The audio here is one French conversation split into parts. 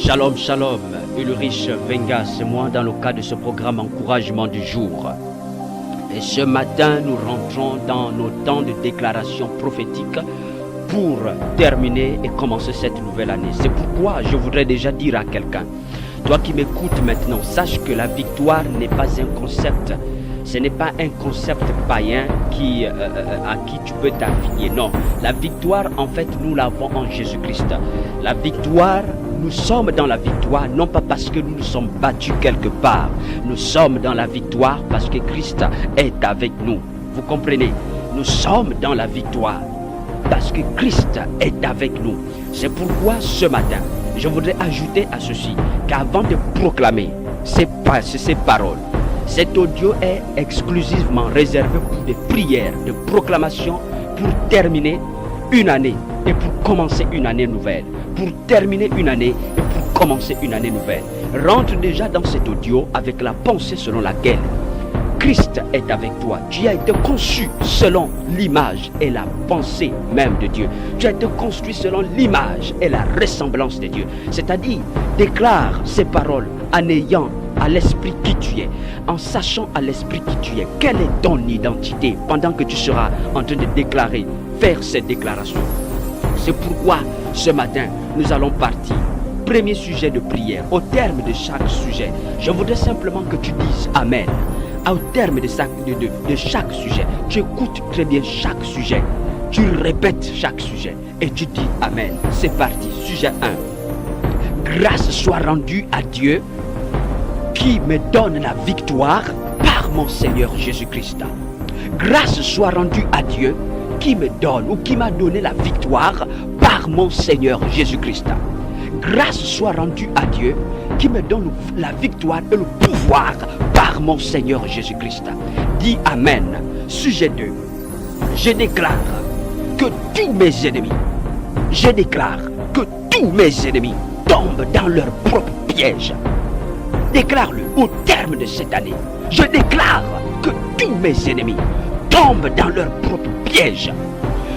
Shalom, shalom, Ulrich Venga, c'est moi dans le cadre de ce programme Encouragement du jour. Et ce matin, nous rentrons dans nos temps de déclaration prophétique pour terminer et commencer cette nouvelle année. C'est pourquoi je voudrais déjà dire à quelqu'un, toi qui m'écoutes maintenant, sache que la victoire n'est pas un concept. Ce n'est pas un concept païen à qui tu peux t'affilier. Non, la victoire, en fait, nous l'avons en Jésus-Christ. La victoire, nous sommes dans la victoire, non pas parce que nous nous sommes battus quelque part. Nous sommes dans la victoire parce que Christ est avec nous. Vous comprenez? Nous sommes dans la victoire parce que Christ est avec nous. C'est pourquoi ce matin, je voudrais ajouter à ceci qu'avant de proclamer ces paroles, cet audio est exclusivement réservé pour des prières, de proclamations pour terminer une année et pour commencer une année nouvelle. Pour terminer une année et pour commencer une année nouvelle. Rentre déjà dans cet audio avec la pensée selon laquelle Christ est avec toi. Tu as été conçu selon l'image et la pensée même de Dieu. Tu as été construit selon l'image et la ressemblance de Dieu. C'est-à-dire, déclare ces paroles en ayant à l'esprit qui tu es, en sachant à l'esprit qui tu es, quelle est ton identité pendant que tu seras en train de déclarer, faire cette déclaration. C'est pourquoi ce matin, nous allons partir. Premier sujet de prière. Au terme de chaque sujet, je voudrais simplement que tu dises Amen. Au terme de chaque sujet, tu écoutes très bien chaque sujet. Tu répètes chaque sujet et tu dis Amen. C'est parti. Sujet 1. Grâce soit rendue à Dieu qui me donne la victoire par mon Seigneur Jésus-Christ. Grâce soit rendue à Dieu qui me donne ou qui m'a donné la victoire par mon Seigneur Jésus-Christ. Grâce soit rendue à Dieu qui me donne la victoire et le pouvoir par mon Seigneur Jésus-Christ. Dis Amen. Sujet 2. Je déclare que tous mes ennemis, tombent dans leur propre piège. Déclare-le au terme de cette année. Je déclare que tous mes ennemis tombent dans leur propre piège.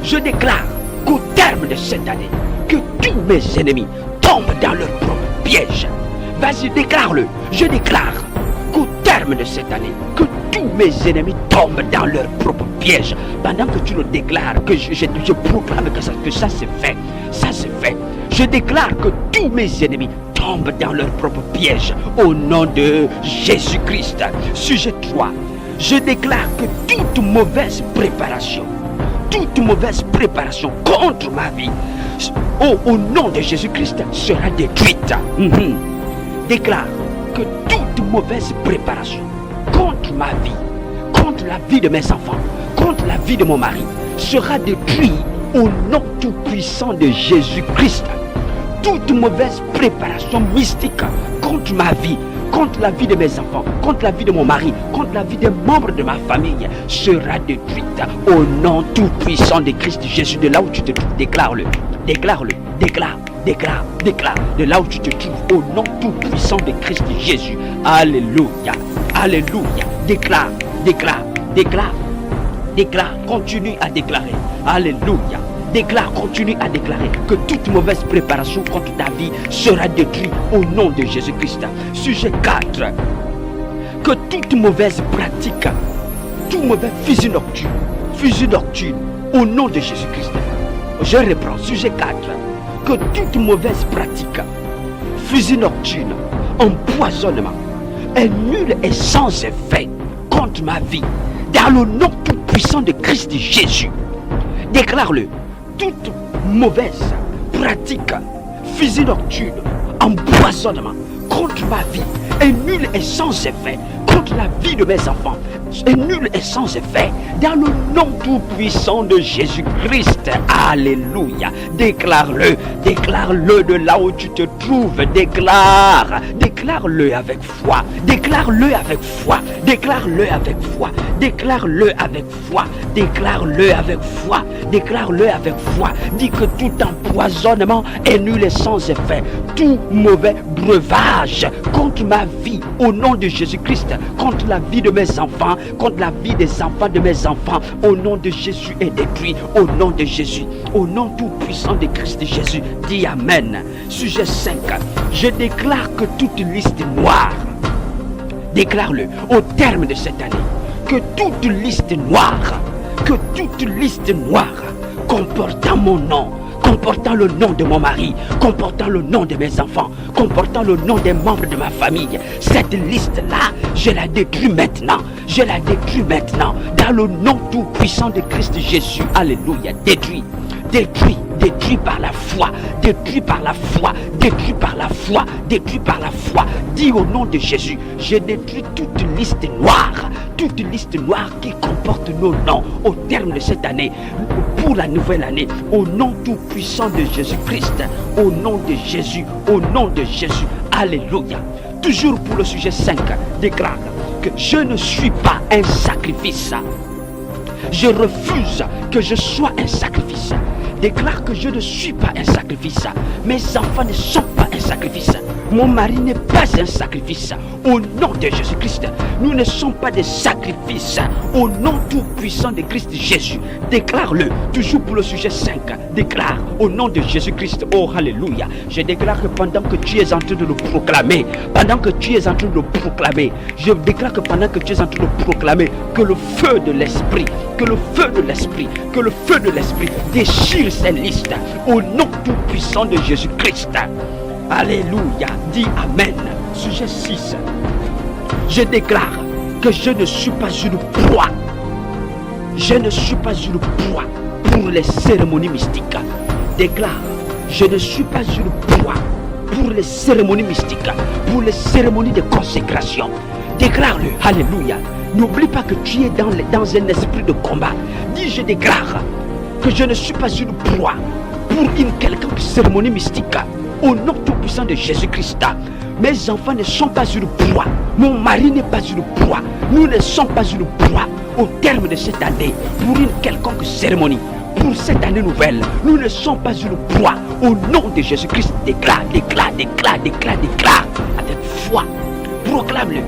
Je déclare qu'au terme de cette année, que tous mes ennemis tombent dans leur propre piège. Vas-y, déclare-le. Je déclare qu'au terme de cette année, que tous mes ennemis tombent dans leur propre piège. Pendant que tu le déclares, que je proclame que ça c'est fait. Ça c'est fait. Je déclare que tous mes ennemis tombent dans leur propre piège au nom de Jésus-Christ. Sujet 3. Je déclare que toute mauvaise préparation contre ma vie, au nom de Jésus-Christ, sera détruite. Déclare que toute mauvaise préparation contre ma vie, contre la vie de mes enfants, contre la vie de mon mari, sera détruite au nom tout-puissant de Jésus-Christ. Toute mauvaise préparation mystique contre ma vie, contre la vie de mes enfants, contre la vie de mon mari, contre la vie des membres de ma famille, sera détruite au nom tout-puissant de Christ Jésus. De là où tu te trouves, déclare-le, déclare-le, déclare. De là où tu te trouves, au nom tout-puissant de Christ Jésus. Alléluia, alléluia. Déclare, continue à déclarer. Alléluia. Déclare, continue à déclarer que toute mauvaise préparation contre ta vie sera détruite au nom de Jésus-Christ. Sujet 4. Que toute mauvaise pratique, tout mauvais fusil nocturne, au nom de Jésus-Christ. Je reprends, sujet 4. Que toute mauvaise pratique, fusil nocturne, empoisonnement, est nul et sans effet contre ma vie, dans le nom tout-puissant de Christ Jésus. Déclare-le. Toute mauvaise pratique, fusil nocturne, empoisonnement contre ma vie est nul et sans effet contre la vie de mes enfants. Est nul et sans effet dans le nom tout-puissant de Jésus-Christ. Alléluia. Déclare-le de là où tu te trouves. Déclare Déclare-le avec foi. Déclare-le avec foi. Déclare-le avec foi. Déclare-le avec foi. Déclare-le avec foi. Déclare-le avec foi. Dis que tout empoisonnement est nul et sans effet. Tout mauvais breuvage contre ma vie, au nom de Jésus-Christ, contre la vie de mes enfants, contre la vie des enfants de mes enfants, au nom de Jésus est détruit. Au nom de Jésus, au nom tout puissant de Christ Jésus, dis Amen. Sujet 5. Je déclare que toute liste noire, déclare-le au terme de cette année, que toute liste noire comportant mon nom, comportant le nom de mon mari, comportant le nom de mes enfants, comportant le nom des membres de ma famille, cette liste-là, je la détruis maintenant. Je la détruis maintenant. Dans le nom tout puissant de Christ Jésus. Alléluia. Détruit. Détruit. Détruit par la foi. Détruit par la foi. Détruit par la foi. Détruit par la foi. Dis au nom de Jésus, je détruis toute liste noire. Toute liste noire qui comporte nos noms au terme de cette année, pour la nouvelle année, au nom tout puissant de Jésus-Christ, au nom de Jésus, au nom de Jésus. Alléluia. Toujours pour le sujet 5, déclare que je ne suis pas un sacrifice. Je refuse que je sois un sacrifice. Déclare que je ne suis pas un sacrifice. Mes enfants ne sont pas un sacrifice. Mon mari n'est pas un sacrifice. Au nom de Jésus-Christ, nous ne sommes pas des sacrifices. Au nom tout puissant de Christ Jésus, déclare-le. Toujours pour le sujet 5, déclare au nom de Jésus-Christ. Oh, alléluia. Je déclare que pendant que tu es en train de le proclamer, je déclare que pendant que tu es en train de proclamer, que le feu de l'esprit, déchire ces listes. Au nom tout puissant de Jésus-Christ. Alléluia. Dis Amen. Sujet 6. Je déclare que je ne suis pas une proie. Je ne suis pas une proie pour les cérémonies mystiques. Déclare, je ne suis pas une proie pour les cérémonies mystiques, pour les cérémonies de consécration. Déclare-le. Alléluia. N'oublie pas que tu es dans un esprit de combat. Dis, je déclare que je ne suis pas une proie pour une quelconque cérémonie mystique. Au nom tout puissant de Jésus-Christ, mes enfants ne sont pas une proie. Mon mari n'est pas une proie. Nous ne sommes pas une proie au terme de cette année pour une quelconque cérémonie. Pour cette année nouvelle, nous ne sommes pas une proie. Au nom de Jésus-Christ, déclare avec foi. Proclame-le.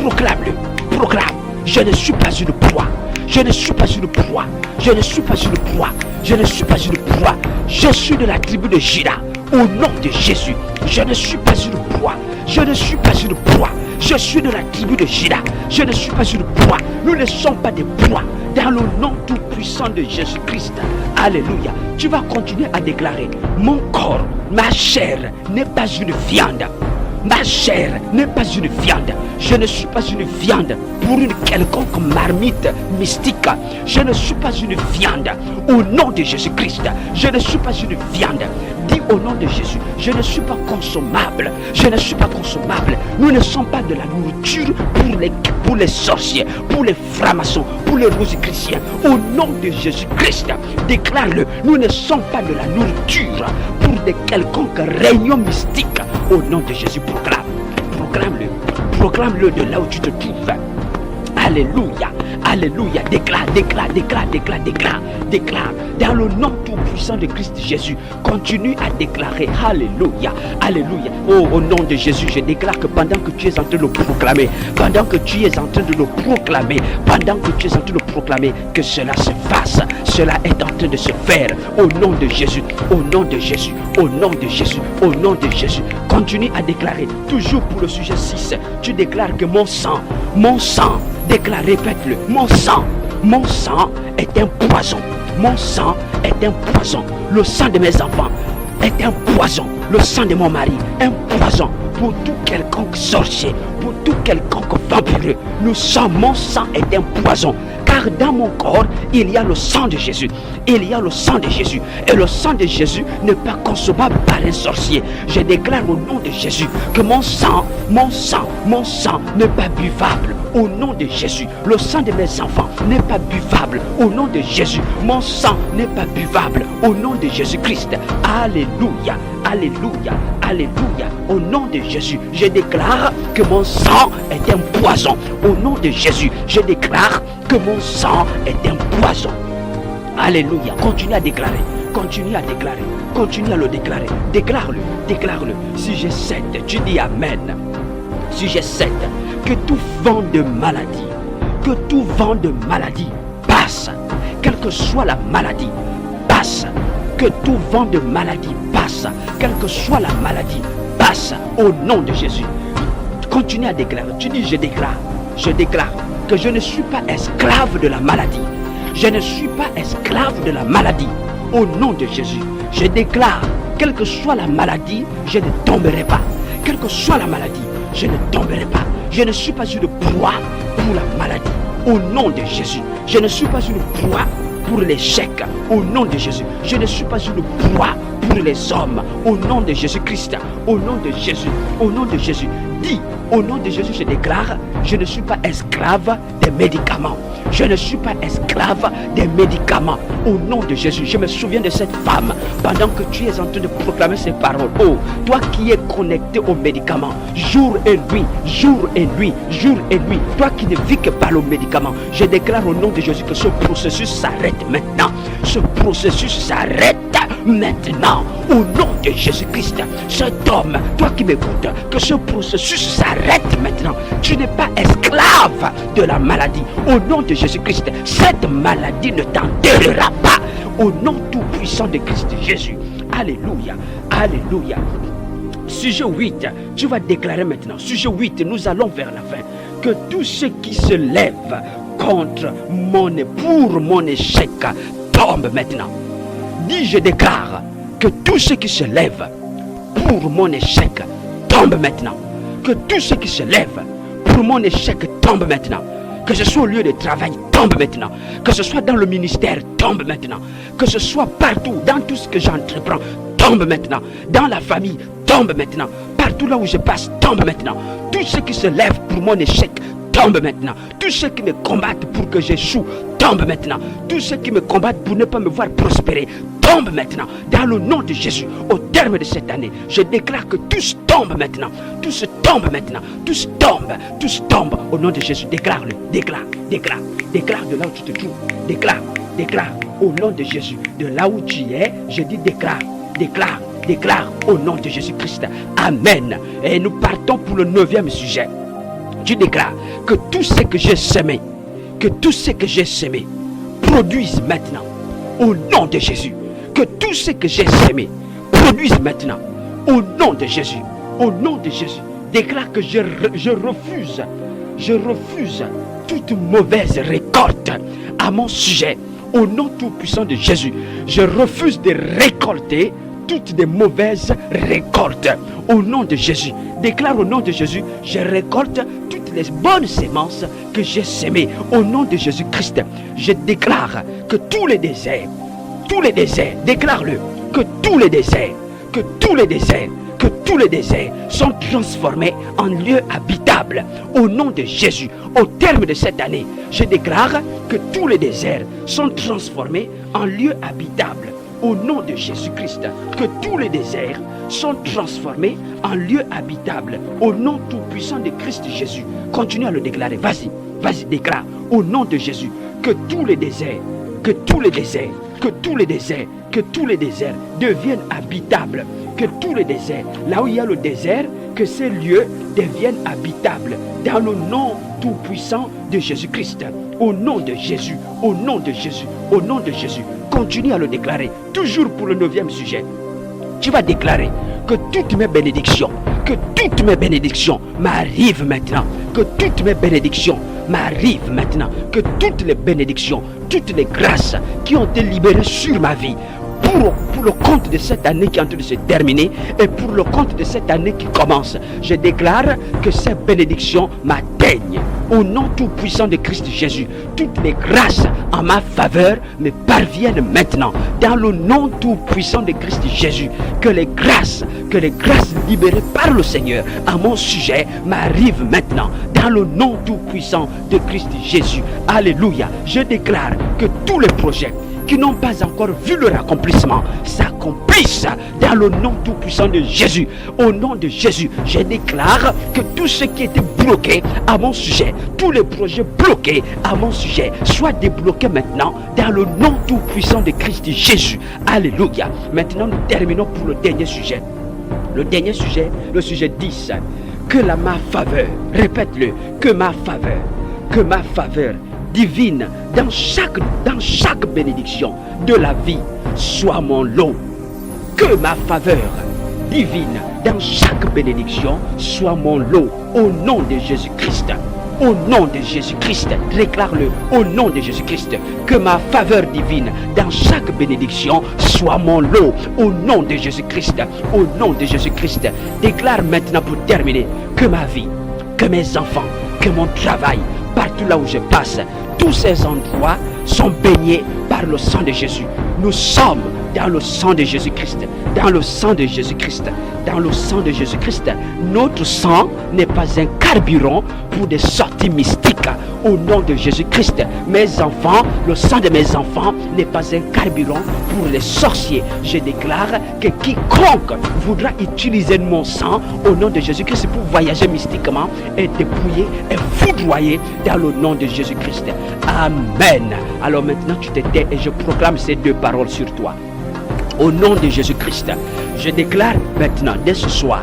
Proclame. Je ne suis pas une proie. Je ne suis pas une proie. Je ne suis pas une proie. Je ne suis pas une proie. Je suis de la tribu de Juda. Au nom de Jésus, je ne suis pas une proie. Je ne suis pas une proie. Je suis de la tribu de Juda. Je ne suis pas une proie. Nous ne sommes pas des proies. Dans le nom tout puissant de Jésus-Christ. Alléluia. Tu vas continuer à déclarer, mon corps, ma chair n'est pas une viande. Ma chair n'est pas une viande. Je ne suis pas une viande pour une quelconque marmite mystique. Je ne suis pas une viande. Au nom de Jésus-Christ, je ne suis pas une viande. Dis au nom de Jésus, je ne suis pas consommable. Je ne suis pas consommable. Nous ne sommes pas de la nourriture pour les sorciers, pour les francs-maçons, pour les rosicruciens. Au nom de Jésus-Christ, déclare-le. Nous ne sommes pas de la nourriture pour des quelconques réunions mystiques. Au nom de Jésus, proclame-le de là où tu te trouves. Alléluia, alléluia, déclare. Dans le nom tout puissant de Christ Jésus, continue à déclarer. Alléluia, alléluia. Oh, au nom de Jésus, je déclare que pendant que tu es en train de le proclamer, que cela se fasse, cela est en train de se faire. Au nom de Jésus, au nom de Jésus, au nom de Jésus, au nom de Jésus. Continue à déclarer. Toujours pour le sujet 6, tu déclares que mon sang, déclare, répète-le, mon sang est un poison. Mon sang est un poison. Le sang de mes enfants est un poison. Le sang de mon mari, un poison pour tout quelconque sorcier, pour tout quelconque vampireux. Mon sang est un poison. Car dans mon corps, il y a le sang de Jésus. Il y a le sang de Jésus. Et le sang de Jésus n'est pas consommable par un sorcier. Je déclare au nom de Jésus que mon sang n'est pas buvable. Au nom de Jésus, le sang de mes enfants n'est pas buvable. Au nom de Jésus, mon sang n'est pas buvable. Au nom de Jésus-Christ. Alléluia, Alléluia, alléluia. Au nom de Jésus, je déclare que mon sang est un poison. Au nom de Jésus, je déclare que mon sang est un poison. Alléluia. Continue à déclarer. Continue à déclarer. Continue à le déclarer. Déclare-le. Déclare-le. Sujet 7, tu dis Amen. Sujet 7, que tout vent de maladie, que tout vent de maladie passe. Quelle que soit la maladie, passe. Que tout vent de maladie passe. Quelle que soit la maladie, passe. Au nom de Jésus. Continue à déclarer. Tu dis je déclare que je ne suis pas esclave de la maladie. Je ne suis pas esclave de la maladie. Au nom de Jésus, je déclare, quelle que soit la maladie, je ne tomberai pas. Quelle que soit la maladie, je ne tomberai pas. Je ne suis pas une proie pour la maladie. Au nom de Jésus, je ne suis pas une proie pour l'échec. Au nom de Jésus, je ne suis pas une proie pour les hommes. Au nom de Jésus-Christ, au nom de Jésus, au nom de Jésus. Dis, au nom de Jésus, je déclare, je ne suis pas esclave des médicaments. Je ne suis pas esclave des médicaments. Au nom de Jésus, je me souviens de cette femme pendant que tu es en train de proclamer ces paroles. Oh, toi qui es connecté aux médicaments, jour et nuit, jour et nuit, jour et nuit. Toi qui ne vis que par le médicament, je déclare au nom de Jésus que ce processus s'arrête maintenant. Ce processus s'arrête maintenant. Au nom de Jésus-Christ, cet homme, toi qui m'écoutes, que ce processus s'arrête maintenant. Tu n'es pas esclave de la maladie. Au nom de Jésus-Christ, cette maladie ne t'enterrera pas. Au nom tout-puissant de Christ Jésus. Alléluia, alléluia. Sujet 8, tu vas déclarer maintenant. Sujet 8, nous allons vers la fin. Que tous ceux qui se lèvent contre pour mon échec tombent maintenant. Dis, je déclare que tous ceux qui se lèvent pour mon échec tombent maintenant. Que tous ceux qui se lèvent pour mon échec tombent maintenant. Que ce soit au lieu de travail, tombe maintenant. Que ce soit dans le ministère, tombe maintenant. Que ce soit partout, dans tout ce que j'entreprends, tombe maintenant. Dans la famille, tombe maintenant. Partout là où je passe, tombe maintenant. Tous ceux qui se lèvent pour mon échec, tombe maintenant. Tous ceux qui me combattent pour que j'échoue, tombe maintenant. Tous ceux qui me combattent pour ne pas me voir prospérer, tombe maintenant. Dans le nom de Jésus, au terme de cette année, je déclare que tous tombent maintenant. Tous tombent maintenant. Tous tombent. Tous tombent. Au nom de Jésus, déclare-le. Déclare, déclare. Déclare de là où tu te trouves. Déclare, déclare. Au nom de Jésus, de là où tu es, je dis déclare, déclare, déclare. Au nom de Jésus-Christ. Amen. Et nous partons pour le 9e sujet. Tu déclares que tout ce que j'ai semé, que tout ce que j'ai semé produise maintenant. Au nom de Jésus. Que tout ce que j'ai semé produise maintenant. Au nom de Jésus. Au nom de Jésus. Déclare que je refuse toute mauvaise récolte à mon sujet. Au nom tout-puissant de Jésus. Je refuse de récolter toutes des mauvaises récoltes. Au nom de Jésus. Déclare au nom de Jésus, je récolte toutes les bonnes semences que j'ai semées. Au nom de Jésus-Christ, je déclare que tous les déserts, déclare-le, que tous les déserts sont transformés en lieux habitables. Au nom de Jésus, au terme de cette année, je déclare que tous les déserts sont transformés en lieux habitables. Au nom de Jésus-Christ, que tous les déserts sont transformés en lieux habitables. Au nom tout-puissant de Christ Jésus. Continue à le déclarer. Vas-y, vas-y, déclare. Au nom de Jésus, que tous les déserts deviennent habitables. Que tous les déserts, là où il y a le désert, que ces lieux deviennent habitables. Dans le nom tout-puissant de Jésus-Christ. Au nom de Jésus, au nom de Jésus, au nom de Jésus. Continue à le déclarer. Toujours pour le 9e sujet. Tu vas déclarer que toutes mes bénédictions m'arrivent maintenant. Que toutes mes bénédictions m'arrivent maintenant. Que toutes les bénédictions, toutes les grâces qui ont été libérées sur ma vie, pour le compte de cette année qui est en train de se terminer et pour le compte de cette année qui commence, je déclare que ces bénédictions m'atteignent. Au nom tout-puissant de Christ Jésus, toutes les grâces en ma faveur me parviennent maintenant. Dans le nom tout-puissant de Christ Jésus, que les grâces libérées par le Seigneur à mon sujet m'arrivent maintenant. Dans le nom tout-puissant de Christ Jésus. Alléluia. Je déclare que tous les projets qui n'ont pas encore vu leur accomplissement s'accomplissent dans le nom tout-puissant de Jésus. Au nom de Jésus, je déclare que tout ce qui était bloqué à mon sujet, tous les projets bloqués à mon sujet, soient débloqués maintenant dans le nom tout-puissant de Christ Jésus. Alléluia. Maintenant, nous terminons pour le dernier sujet. Le dernier sujet, le sujet 10. Que ma faveur, répète-le, que ma faveur divine dans chaque bénédiction de la vie soit mon lot. Que ma faveur divine dans chaque bénédiction soit mon lot. Au nom de Jésus-Christ. Au nom de Jésus-Christ, déclare-le au nom de Jésus-Christ, que ma faveur divine dans chaque bénédiction soit mon lot. Au nom de Jésus-Christ, au nom de Jésus-Christ, déclare maintenant pour terminer que ma vie, que mes enfants, que mon travail, partout là où je passe, tous ces endroits sont baignés par le sang de Jésus. Nous sommes dans le sang de Jésus-Christ, dans le sang de Jésus-Christ, dans le sang de Jésus-Christ. Notre sang n'est pas un carburant pour des sorties mystiques. Au nom de Jésus-Christ, mes enfants, le sang de mes enfants n'est pas un carburant pour les sorciers. Je déclare que quiconque voudra utiliser mon sang au nom de Jésus-Christ pour voyager mystiquement est dépouillé et foudroyé dans le nom de Jésus-Christ. Amen. Alors maintenant tu te tais et je proclame ces deux paroles sur toi. Au nom de Jésus-Christ, je déclare maintenant, dès ce soir,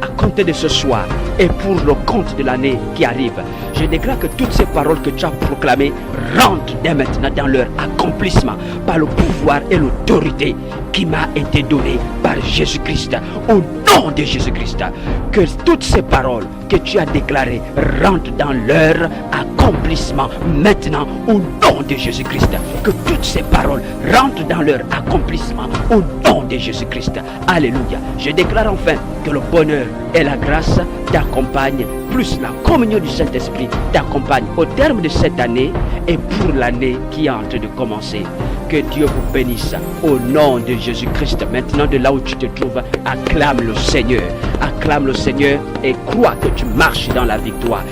à compter de ce soir et pour le compte de l'année qui arrive, je déclare que toutes ces paroles que tu as proclamées rentrent dès maintenant dans leur accomplissement par le pouvoir et l'autorité qui m'a été donnée par Jésus-Christ. Au nom de Jésus-Christ, que toutes ces paroles que tu as déclarées rentrent dans leur accomplissement maintenant au nom de Jésus-Christ. Que toutes ces paroles rentrent dans leur accomplissement au nom de Jésus-Christ. Alléluia. Je déclare enfin que le bonheur et la grâce t'accompagnent, plus la communion du Saint-Esprit t'accompagne au terme de cette année et pour l'année qui est en train de commencer. Que Dieu vous bénisse au nom de Jésus-Christ. Maintenant, de là où tu te trouves, acclame le Seigneur. Acclame le Seigneur et crois que tu marches dans la victoire.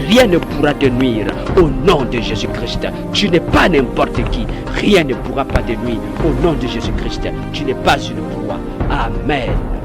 Rien ne pourra te nuire au nom de Jésus-Christ. Tu n'es pas n'importe qui. Rien ne pourra pas te nuire au nom de Jésus-Christ. Tu n'es pas une proie. Amen.